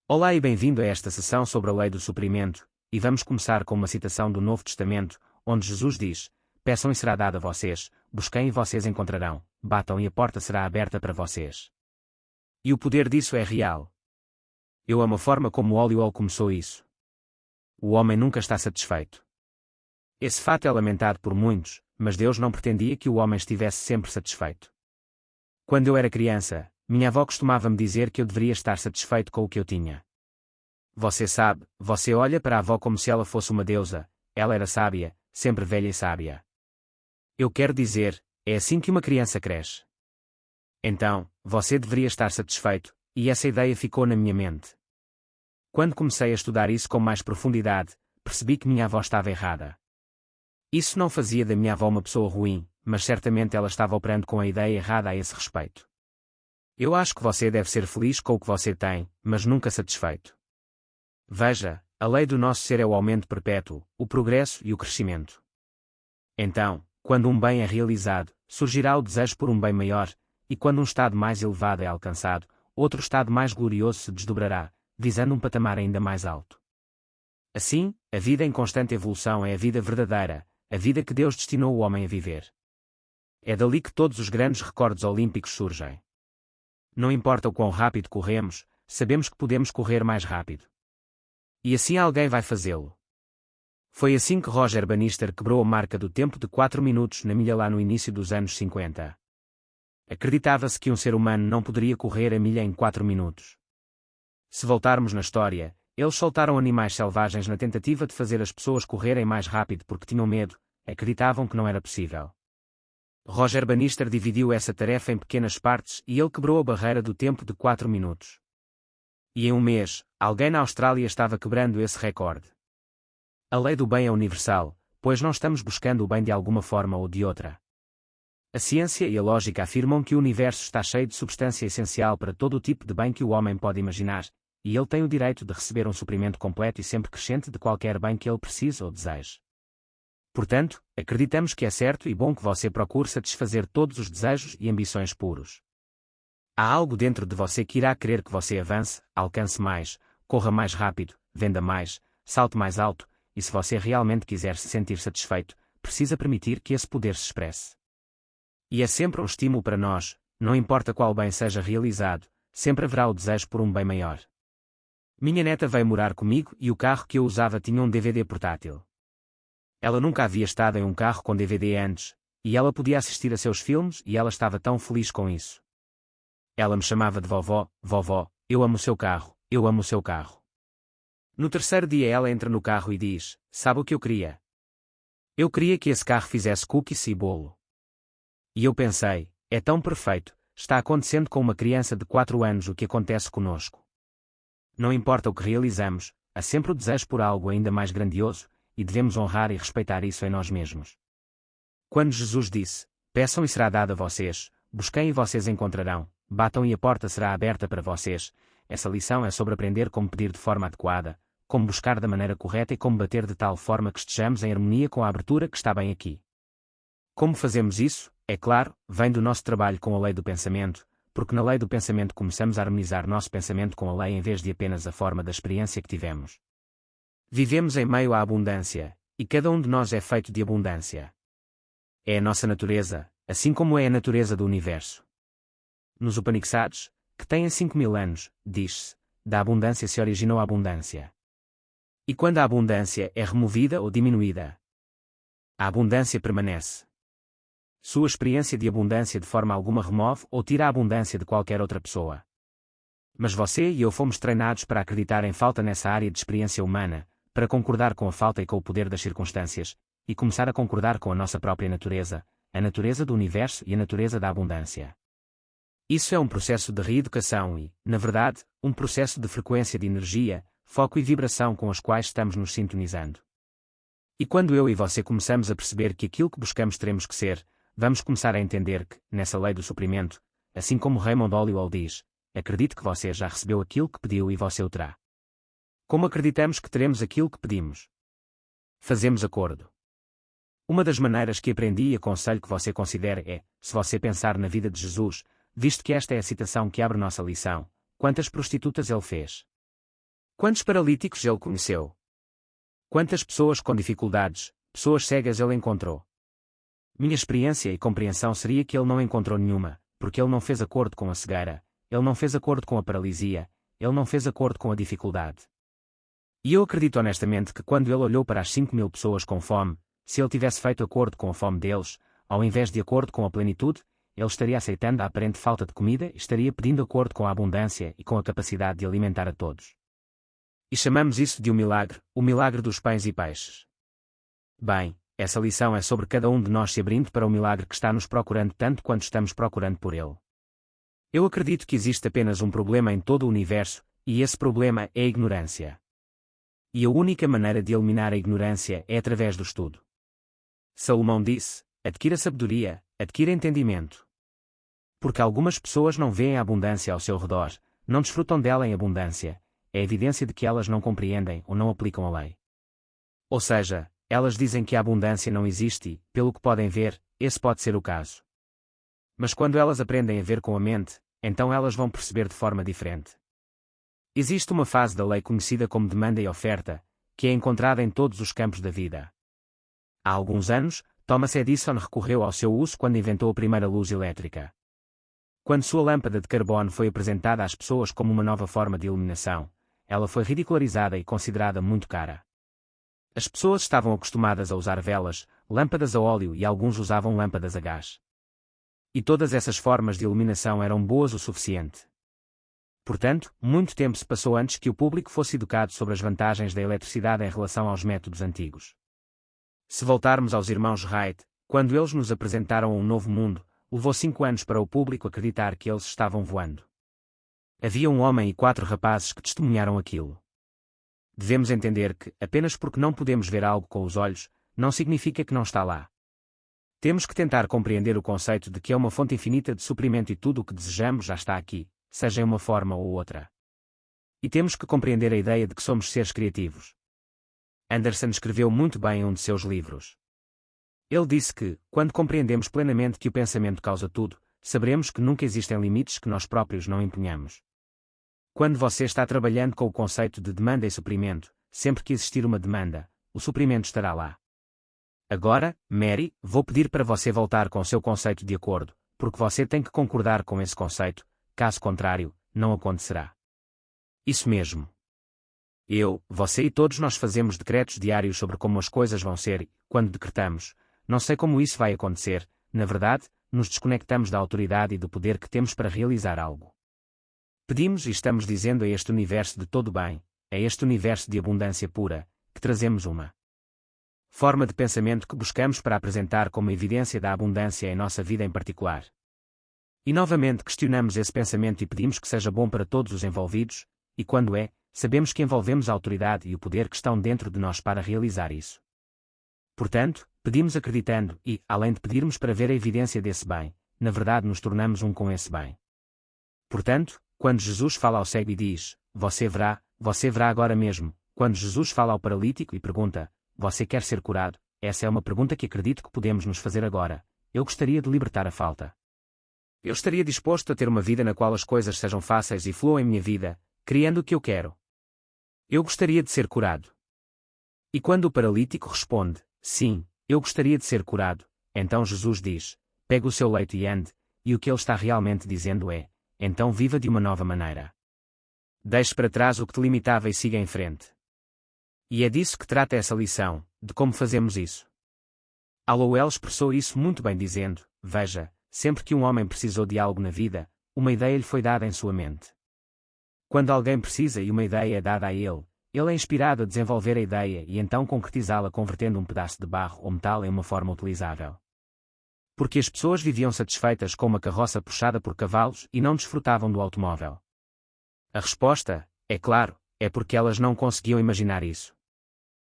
Olá e bem-vindo a esta sessão sobre a lei do suprimento, e vamos começar com uma citação do Novo Testamento, onde Jesus diz: Peçam e será dado a vocês, busquem e vocês encontrarão, batam e a porta será aberta para vocês. E o poder disso é real. Eu amo a forma como Hollywood começou isso. O homem nunca está satisfeito. Esse fato é lamentado por muitos, mas Deus não pretendia que o homem estivesse sempre satisfeito. Quando eu era criança, minha avó costumava-me dizer que eu deveria estar satisfeito com o que eu tinha. Você sabe, você olha para a avó como se ela fosse uma deusa, ela era sábia, sempre velha e sábia. Eu quero dizer, é assim que uma criança cresce. Então, você deveria estar satisfeito, e essa ideia ficou na minha mente. Quando comecei a estudar isso com mais profundidade, percebi que minha avó estava errada. Isso não fazia da minha avó uma pessoa ruim, mas certamente ela estava operando com a ideia errada a esse respeito. Eu acho que você deve ser feliz com o que você tem, mas nunca satisfeito. Veja, a lei do nosso ser é o aumento perpétuo, o progresso e o crescimento. Então, quando um bem é realizado, surgirá o desejo por um bem maior, e quando um estado mais elevado é alcançado, outro estado mais glorioso se desdobrará, visando um patamar ainda mais alto. Assim, a vida em constante evolução é a vida verdadeira, a vida que Deus destinou o homem a viver. É dali que todos os grandes recordes olímpicos surgem. Não importa o quão rápido corremos, sabemos que podemos correr mais rápido. E assim alguém vai fazê-lo. Foi assim que Roger Bannister quebrou a marca do tempo de 4 minutos na milha lá no início dos anos 50. Acreditava-se que um ser humano não poderia correr a milha em 4 minutos. Se voltarmos na história, eles soltaram animais selvagens na tentativa de fazer as pessoas correrem mais rápido porque tinham medo, acreditavam que não era possível. Roger Bannister dividiu essa tarefa em pequenas partes e ele quebrou a barreira do tempo de 4 minutos. E em um mês, alguém na Austrália estava quebrando esse recorde. A lei do bem é universal, pois não estamos buscando o bem de alguma forma ou de outra. A ciência e a lógica afirmam que o universo está cheio de substância essencial para todo o tipo de bem que o homem pode imaginar, e ele tem o direito de receber um suprimento completo e sempre crescente de qualquer bem que ele precise ou deseje. Portanto, acreditamos que é certo e bom que você procure satisfazer todos os desejos e ambições puros. Há algo dentro de você que irá querer que você avance, alcance mais, corra mais rápido, venda mais, salte mais alto, e se você realmente quiser se sentir satisfeito, precisa permitir que esse poder se expresse. E é sempre um estímulo para nós, não importa qual bem seja realizado, sempre haverá o desejo por um bem maior. Minha neta veio morar comigo e o carro que eu usava tinha um DVD portátil. Ela nunca havia estado em um carro com DVD antes, e ela podia assistir a seus filmes e ela estava tão feliz com isso. Ela me chamava de vovó, vovó, eu amo o seu carro, eu amo o seu carro. No terceiro dia ela entra no carro e diz, sabe o que eu queria? Eu queria que esse carro fizesse cookies e bolo. E eu pensei, é tão perfeito, está acontecendo com uma criança de 4 anos o que acontece conosco. Não importa o que realizamos, há sempre o desejo por algo ainda mais grandioso, e devemos honrar e respeitar isso em nós mesmos. Quando Jesus disse, peçam e será dado a vocês, busquem e vocês encontrarão, batam e a porta será aberta para vocês, essa lição é sobre aprender como pedir de forma adequada, como buscar da maneira correta e como bater de tal forma que estejamos em harmonia com a abertura que está bem aqui. Como fazemos isso, é claro, vem do nosso trabalho com a lei do pensamento, porque na lei do pensamento começamos a harmonizar nosso pensamento com a lei em vez de apenas a forma da experiência que tivemos. Vivemos em meio à abundância, e cada um de nós é feito de abundância. É a nossa natureza, assim como é a natureza do universo. Nos Upanishads, que têm 5.000 anos, diz-se, da abundância se originou a abundância. E quando a abundância é removida ou diminuída, a abundância permanece. Sua experiência de abundância de forma alguma remove ou tira a abundância de qualquer outra pessoa. Mas você e eu fomos treinados para acreditar em falta nessa área de experiência humana, para concordar com a falta e com o poder das circunstâncias, e começar a concordar com a nossa própria natureza, a natureza do universo e a natureza da abundância. Isso é um processo de reeducação e, na verdade, um processo de frequência de energia, foco e vibração com os quais estamos nos sintonizando. E quando eu e você começamos a perceber que aquilo que buscamos teremos que ser, vamos começar a entender que, nessa lei do suprimento, assim como Raymond Holliwell diz, acredite que você já recebeu aquilo que pediu e você o terá. Como acreditamos que teremos aquilo que pedimos? Fazemos acordo. Uma das maneiras que aprendi e aconselho que você considere é, se você pensar na vida de Jesus, visto que esta é a citação que abre nossa lição, quantas prostitutas ele fez. Quantos paralíticos ele conheceu? Quantas pessoas com dificuldades, pessoas cegas ele encontrou? Minha experiência e compreensão seria que ele não encontrou nenhuma, porque ele não fez acordo com a cegueira, ele não fez acordo com a paralisia, ele não fez acordo com a dificuldade. E eu acredito honestamente que quando ele olhou para as 5.000 pessoas com fome, se ele tivesse feito acordo com a fome deles, ao invés de acordo com a plenitude, ele estaria aceitando a aparente falta de comida e estaria pedindo acordo com a abundância e com a capacidade de alimentar a todos. E chamamos isso de o milagre dos pães e peixes. Bem, essa lição é sobre cada um de nós se abrindo para o milagre que está nos procurando tanto quanto estamos procurando por ele. Eu acredito que existe apenas um problema em todo o universo, e esse problema é a ignorância. E a única maneira de eliminar a ignorância é através do estudo. Salomão disse: adquira sabedoria, adquira entendimento. Porque algumas pessoas não veem a abundância ao seu redor, não desfrutam dela em abundância, é evidência de que elas não compreendem ou não aplicam a lei. Ou seja, elas dizem que a abundância não existe e, pelo que podem ver, esse pode ser o caso. Mas quando elas aprendem a ver com a mente, então elas vão perceber de forma diferente. Existe uma fase da lei conhecida como demanda e oferta, que é encontrada em todos os campos da vida. Há alguns anos, Thomas Edison recorreu ao seu uso quando inventou a primeira luz elétrica. Quando sua lâmpada de carbono foi apresentada às pessoas como uma nova forma de iluminação, ela foi ridicularizada e considerada muito cara. As pessoas estavam acostumadas a usar velas, lâmpadas a óleo e alguns usavam lâmpadas a gás. E todas essas formas de iluminação eram boas o suficiente. Portanto, muito tempo se passou antes que o público fosse educado sobre as vantagens da eletricidade em relação aos métodos antigos. Se voltarmos aos irmãos Wright, quando eles nos apresentaram um novo mundo, levou 5 anos para o público acreditar que eles estavam voando. Havia um homem e 4 rapazes que testemunharam aquilo. Devemos entender que, apenas porque não podemos ver algo com os olhos, não significa que não está lá. Temos que tentar compreender o conceito de que é uma fonte infinita de suprimento e tudo o que desejamos já está aqui, seja em uma forma ou outra. E temos que compreender a ideia de que somos seres criativos. Anderson escreveu muito bem em um de seus livros. Ele disse que, quando compreendemos plenamente que o pensamento causa tudo, saberemos que nunca existem limites que nós próprios não imponhamos. Quando você está trabalhando com o conceito de demanda e suprimento, sempre que existir uma demanda, o suprimento estará lá. Agora, Mary, vou pedir para você voltar com o seu conceito de acordo, porque você tem que concordar com esse conceito, caso contrário, não acontecerá. Isso mesmo. Você e todos nós fazemos decretos diários sobre como as coisas vão ser e, quando decretamos, não sei como isso vai acontecer, na verdade, nos desconectamos da autoridade e do poder que temos para realizar algo. Pedimos e estamos dizendo a este universo de todo bem, a este universo de abundância pura, que trazemos uma forma de pensamento que buscamos para apresentar como evidência da abundância em nossa vida em particular. E novamente questionamos esse pensamento e pedimos que seja bom para todos os envolvidos, e quando é, sabemos que envolvemos a autoridade e o poder que estão dentro de nós para realizar isso. Portanto, pedimos acreditando e, além de pedirmos para ver a evidência desse bem, na verdade nos tornamos um com esse bem. Portanto, quando Jesus fala ao cego e diz, você verá agora mesmo, quando Jesus fala ao paralítico e pergunta, você quer ser curado, essa é uma pergunta que acredito que podemos nos fazer agora, eu gostaria de libertar a falta. Eu estaria disposto a ter uma vida na qual as coisas sejam fáceis e fluam em minha vida, criando o que eu quero. Eu gostaria de ser curado. E quando o paralítico responde, sim, eu gostaria de ser curado, então Jesus diz, pegue o seu leito e ande, e o que ele está realmente dizendo é, então viva de uma nova maneira. Deixe para trás o que te limitava e siga em frente. E é disso que trata essa lição, de como fazemos isso. Hallowell expressou isso muito bem dizendo, veja, sempre que um homem precisou de algo na vida, uma ideia lhe foi dada em sua mente. Quando alguém precisa e uma ideia é dada a ele é inspirado a desenvolver a ideia e então concretizá-la convertendo um pedaço de barro ou metal em uma forma utilizável. Porque as pessoas viviam satisfeitas com uma carroça puxada por cavalos e não desfrutavam do automóvel. A resposta, é claro, é porque elas não conseguiam imaginar isso.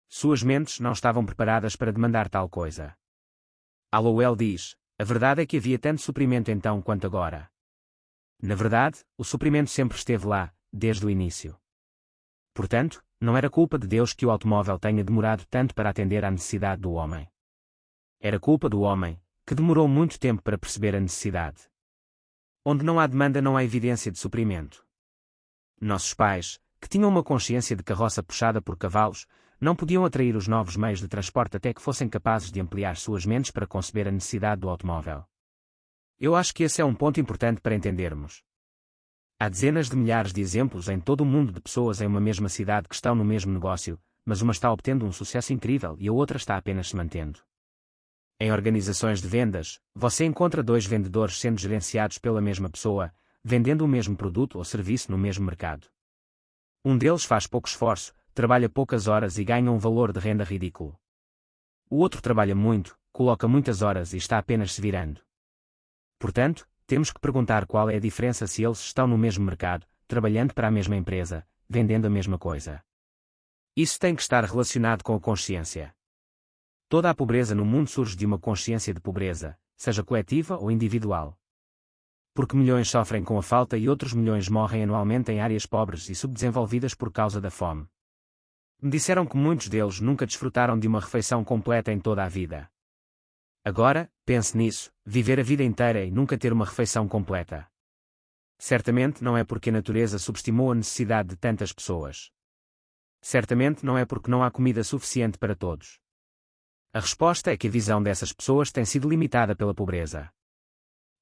Suas mentes não estavam preparadas para demandar tal coisa. Hallowell diz, a verdade é que havia tanto suprimento então quanto agora. Na verdade, o suprimento sempre esteve lá, desde o início. Portanto, não era culpa de Deus que o automóvel tenha demorado tanto para atender à necessidade do homem. Era culpa do homem, que demorou muito tempo para perceber a necessidade. Onde não há demanda não há evidência de suprimento. Nossos pais, que que tinham uma consciência de carroça puxada por cavalos, não podiam atrair os novos meios de transporte até que fossem capazes de ampliar suas mentes para conceber a necessidade do automóvel. Eu acho que esse é um ponto importante para entendermos. Há dezenas de milhares de exemplos em todo o mundo de pessoas em uma mesma cidade que estão no mesmo negócio, mas uma está obtendo um sucesso incrível e a outra está apenas se mantendo. Em organizações de vendas, você encontra dois vendedores sendo gerenciados pela mesma pessoa, vendendo o mesmo produto ou serviço no mesmo mercado. Um deles faz pouco esforço, trabalha poucas horas e ganha um valor de renda ridículo. O outro trabalha muito, coloca muitas horas e está apenas se virando. Portanto, temos que perguntar qual é a diferença se eles estão no mesmo mercado, trabalhando para a mesma empresa, vendendo a mesma coisa. Isso tem que estar relacionado com a consciência. Toda a pobreza no mundo surge de uma consciência de pobreza, seja coletiva ou individual. Porque milhões sofrem com a falta e outros milhões morrem anualmente em áreas pobres e subdesenvolvidas por causa da fome. Me disseram que muitos deles nunca desfrutaram de uma refeição completa em toda a vida. Agora, pense nisso, viver a vida inteira e nunca ter uma refeição completa. Certamente não é porque a natureza subestimou a necessidade de tantas pessoas. Certamente não é porque não há comida suficiente para todos. A resposta é que a visão dessas pessoas tem sido limitada pela pobreza.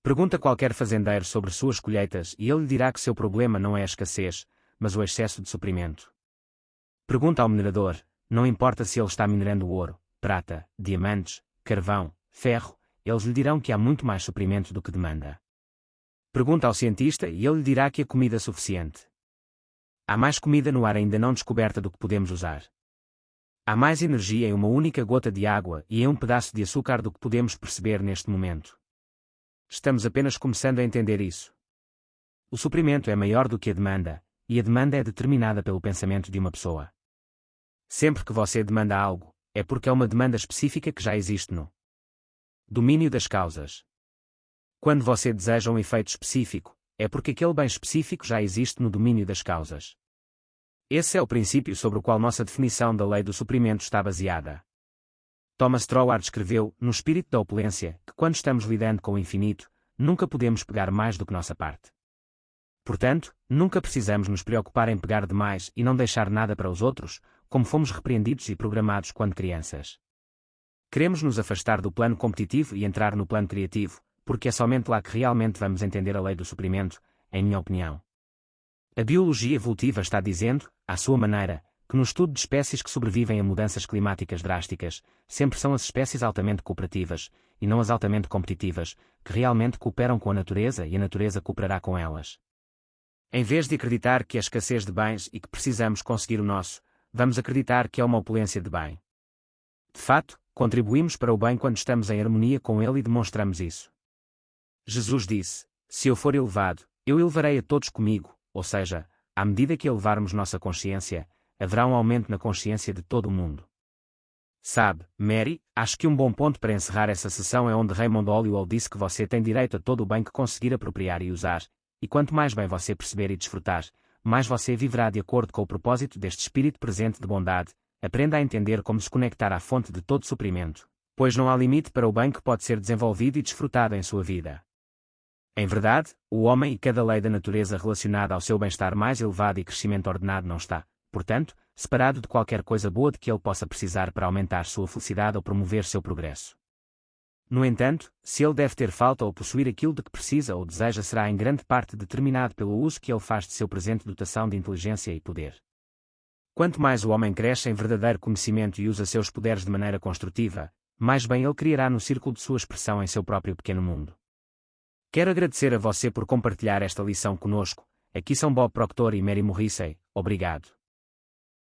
Pergunta qualquer fazendeiro sobre suas colheitas e ele lhe dirá que seu problema não é a escassez, mas o excesso de suprimento. Pergunta ao minerador, não importa se ele está minerando ouro, prata, diamantes, carvão, ferro, eles lhe dirão que há muito mais suprimento do que demanda. Pergunta ao cientista e ele lhe dirá que a comida é suficiente. Há mais comida no ar ainda não descoberta do que podemos usar. Há mais energia em uma única gota de água e em um pedaço de açúcar do que podemos perceber neste momento. Estamos apenas começando a entender isso. O suprimento é maior do que a demanda, e a demanda é determinada pelo pensamento de uma pessoa. Sempre que você demanda algo, é porque é uma demanda específica que já existe no domínio das causas. Quando você deseja um efeito específico, é porque aquele bem específico já existe no domínio das causas. Esse é o princípio sobre o qual nossa definição da lei do suprimento está baseada. Thomas Troward escreveu, no espírito da opulência, que quando estamos lidando com o infinito, nunca podemos pegar mais do que nossa parte. Portanto, nunca precisamos nos preocupar em pegar demais e não deixar nada para os outros, como fomos repreendidos e programados quando crianças. Queremos nos afastar do plano competitivo e entrar no plano criativo, porque é somente lá que realmente vamos entender a lei do suprimento, em minha opinião. A biologia evolutiva está dizendo, à sua maneira, que no estudo de espécies que sobrevivem a mudanças climáticas drásticas, sempre são as espécies altamente cooperativas, e não as altamente competitivas, que realmente cooperam com a natureza e a natureza cooperará com elas. Em vez de acreditar que é escassez de bens e que precisamos conseguir o nosso, vamos acreditar que é uma opulência de bem. De fato, contribuímos para o bem quando estamos em harmonia com ele e demonstramos isso. Jesus disse, se eu for elevado, eu elevarei a todos comigo, ou seja, à medida que elevarmos nossa consciência, haverá um aumento na consciência de todo o mundo. Sabe, Mary, acho que um bom ponto para encerrar essa sessão é onde Raymond Holliwell disse que você tem direito a todo o bem que conseguir apropriar e usar, e quanto mais bem você perceber e desfrutar, mais você viverá de acordo com o propósito deste espírito presente de bondade. Aprenda a entender como se conectar à fonte de todo suprimento, pois não há limite para o bem que pode ser desenvolvido e desfrutado em sua vida. Em verdade, o homem e cada lei da natureza relacionada ao seu bem-estar mais elevado e crescimento ordenado não está, portanto, separado de qualquer coisa boa de que ele possa precisar para aumentar sua felicidade ou promover seu progresso. No entanto, se ele deve ter falta ou possuir aquilo de que precisa ou deseja será em grande parte determinado pelo uso que ele faz de seu presente dotação de inteligência e poder. Quanto mais o homem cresce em verdadeiro conhecimento e usa seus poderes de maneira construtiva, mais bem ele criará no círculo de sua expressão em seu próprio pequeno mundo. Quero agradecer a você por compartilhar esta lição conosco. Aqui são Bob Proctor e Mary Morrissey. Obrigado.